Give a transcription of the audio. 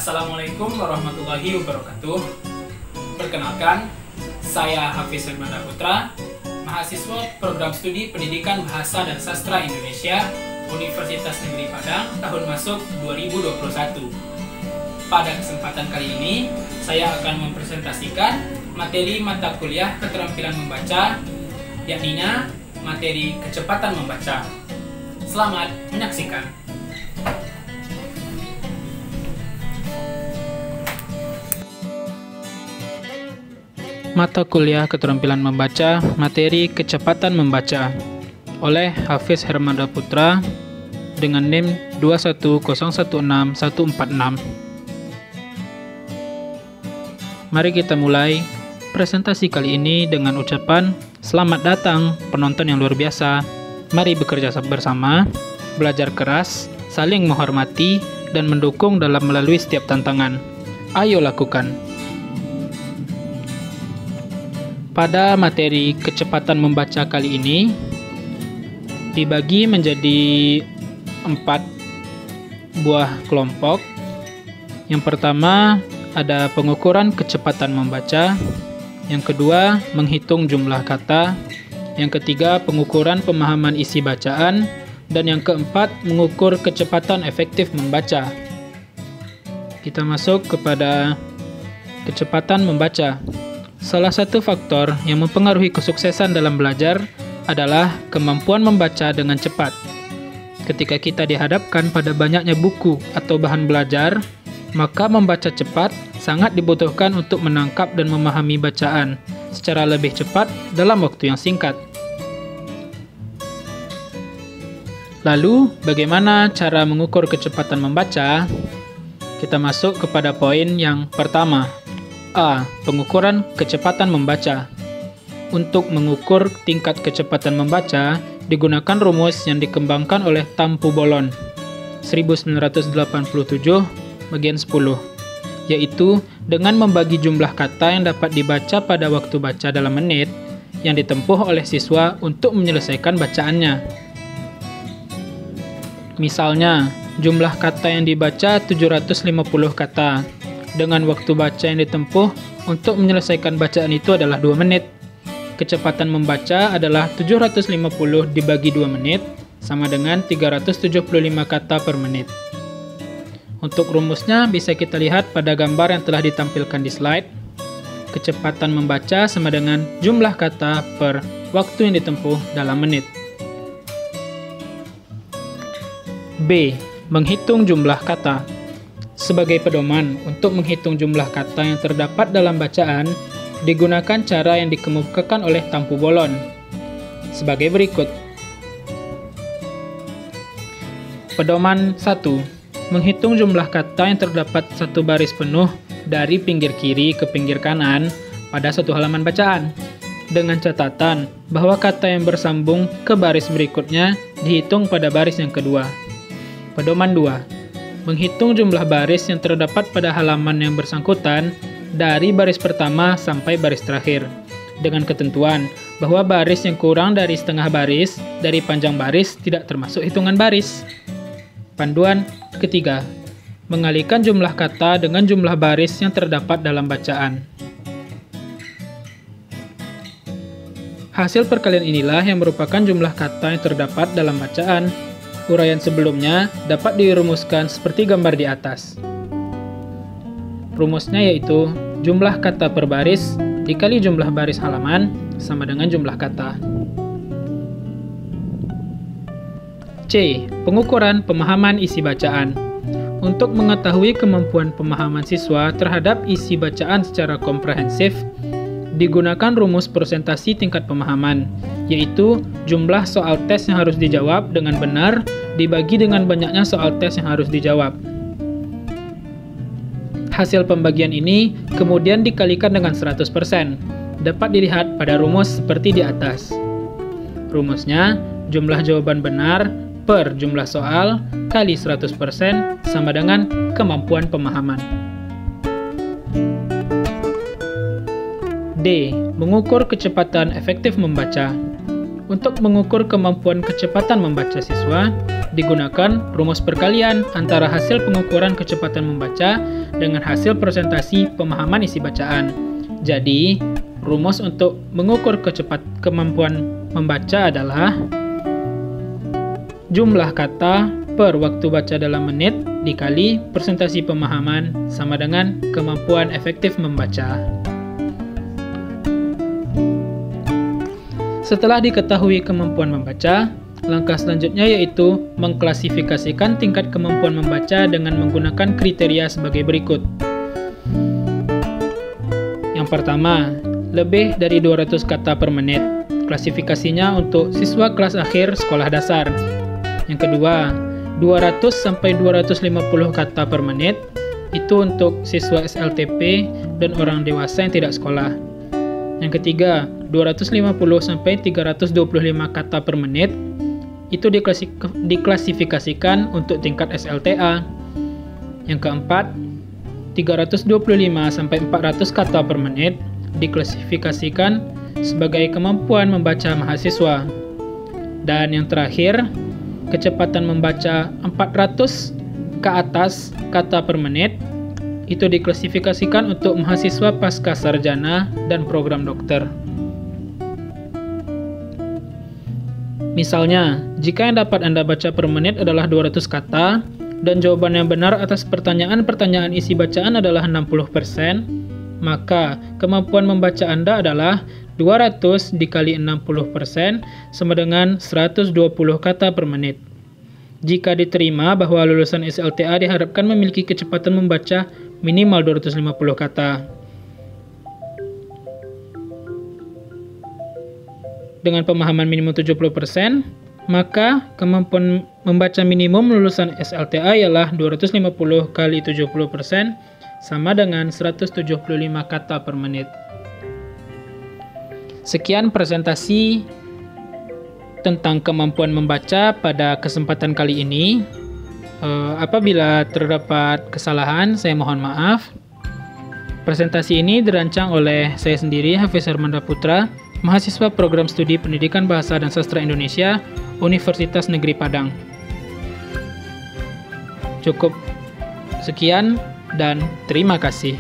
Assalamualaikum warahmatullahi wabarakatuh. Perkenalkan, saya Hafiz Hermanda Putra, mahasiswa Program Studi Pendidikan Bahasa dan Sastra Indonesia, Universitas Negeri Padang, tahun masuk 2021. Pada kesempatan kali ini, saya akan mempresentasikan materi mata kuliah keterampilan membaca, yakninya materi kecepatan membaca. Selamat menyaksikan. Mata kuliah keterampilan membaca, materi kecepatan membaca oleh Hafiz Hermanda Putra dengan NIM 21016-146. Mari kita mulai presentasi kali ini dengan ucapan selamat datang penonton yang luar biasa. Mari bekerja bersama, belajar keras, saling menghormati, dan mendukung dalam melalui setiap tantangan. Ayo lakukan. Pada materi kecepatan membaca kali ini dibagi menjadi 4 buah kelompok. Yang pertama ada pengukuran kecepatan membaca, yang kedua menghitung jumlah kata, yang ketiga pengukuran pemahaman isi bacaan, dan yang keempat mengukur kecepatan efektif membaca. Kita masuk kepada kecepatan membaca. Salah satu faktor yang mempengaruhi kesuksesan dalam belajar adalah kemampuan membaca dengan cepat. Ketika kita dihadapkan pada banyaknya buku atau bahan belajar, maka membaca cepat sangat dibutuhkan untuk menangkap dan memahami bacaan secara lebih cepat dalam waktu yang singkat. Lalu, bagaimana cara mengukur kecepatan membaca? Kita masuk kepada poin yang pertama. A. Pengukuran kecepatan membaca. Untuk mengukur tingkat kecepatan membaca, digunakan rumus yang dikembangkan oleh Tampu Bolon 1987 bagian 10, yaitu dengan membagi jumlah kata yang dapat dibaca pada waktu baca dalam menit yang ditempuh oleh siswa untuk menyelesaikan bacaannya. Misalnya, jumlah kata yang dibaca 750 kata. Dengan waktu baca yang ditempuh untuk menyelesaikan bacaan itu adalah 2 menit. Kecepatan membaca adalah 750 dibagi 2 menit, sama dengan 375 kata per menit. Untuk rumusnya bisa kita lihat pada gambar yang telah ditampilkan di slide. Kecepatan membaca sama dengan jumlah kata per waktu yang ditempuh dalam menit. B. Menghitung jumlah kata. Sebagai pedoman untuk menghitung jumlah kata yang terdapat dalam bacaan, digunakan cara yang dikemukakan oleh Tampu Bolon sebagai berikut. Pedoman 1. Menghitung jumlah kata yang terdapat satu baris penuh dari pinggir kiri ke pinggir kanan pada satu halaman bacaan, dengan catatan bahwa kata yang bersambung ke baris berikutnya dihitung pada baris yang kedua. Pedoman 2. Menghitung jumlah baris yang terdapat pada halaman yang bersangkutan dari baris pertama sampai baris terakhir, dengan ketentuan bahwa baris yang kurang dari setengah baris dari panjang baris tidak termasuk hitungan baris. Panduan ketiga. Mengalihkan jumlah kata dengan jumlah baris yang terdapat dalam bacaan. Hasil perkalian inilah yang merupakan jumlah kata yang terdapat dalam bacaan. Uraian sebelumnya dapat dirumuskan seperti gambar di atas. Rumusnya yaitu jumlah kata per baris dikali jumlah baris halaman sama dengan jumlah kata. C. Pengukuran pemahaman isi bacaan. Untuk mengetahui kemampuan pemahaman siswa terhadap isi bacaan secara komprehensif, digunakan rumus persentasi tingkat pemahaman, yaitu jumlah soal tes yang harus dijawab dengan benar dibagi dengan banyaknya soal tes yang harus dijawab. Hasil pembagian ini kemudian dikalikan dengan 100%. Dapat dilihat pada rumus seperti di atas. Rumusnya, jumlah jawaban benar per jumlah soal kali 100% sama dengan kemampuan pemahaman. D. Mengukur kecepatan efektif membaca. Untuk mengukur kemampuan kecepatan membaca siswa, digunakan rumus perkalian antara hasil pengukuran kecepatan membaca dengan hasil presentasi pemahaman isi bacaan. Jadi, rumus untuk mengukur kemampuan membaca adalah jumlah kata per waktu baca dalam menit dikali presentasi pemahaman sama dengan kemampuan efektif membaca. Setelah diketahui kemampuan membaca, langkah selanjutnya yaitu mengklasifikasikan tingkat kemampuan membaca dengan menggunakan kriteria sebagai berikut. Yang pertama, lebih dari 200 kata per menit. Klasifikasinya untuk siswa kelas akhir sekolah dasar. Yang kedua, 200 sampai 250 kata per menit. Itu untuk siswa SLTP dan orang dewasa yang tidak sekolah. Yang ketiga, 250 sampai 325 kata per menit. Itu diklasifikasikan untuk tingkat SLTA. Yang keempat, 325 sampai 400 kata per menit diklasifikasikan sebagai kemampuan membaca mahasiswa. Dan yang terakhir, kecepatan membaca 400 ke atas kata per menit itu diklasifikasikan untuk mahasiswa pasca sarjana dan program dokter. Misalnya, jika yang dapat Anda baca per menit adalah 200 kata, dan jawaban yang benar atas pertanyaan-pertanyaan isi bacaan adalah 60%, maka kemampuan membaca Anda adalah 200 dikali 60% sama dengan 120 kata per menit. Jika diterima bahwa lulusan SLTA diharapkan memiliki kecepatan membaca minimal 250 kata. Dengan pemahaman minimum 70%, maka kemampuan membaca minimum lulusan SLTA ialah 250 kali 70% sama dengan 175 kata per menit. Sekian presentasi tentang kemampuan membaca pada kesempatan kali ini. Apabila terdapat kesalahan, saya mohon maaf. Presentasi ini dirancang oleh saya sendiri, Hafiz Hermanda Putra, mahasiswa Program Studi Pendidikan Bahasa dan Sastra Indonesia, Universitas Negeri Padang. Cukup sekian dan terima kasih.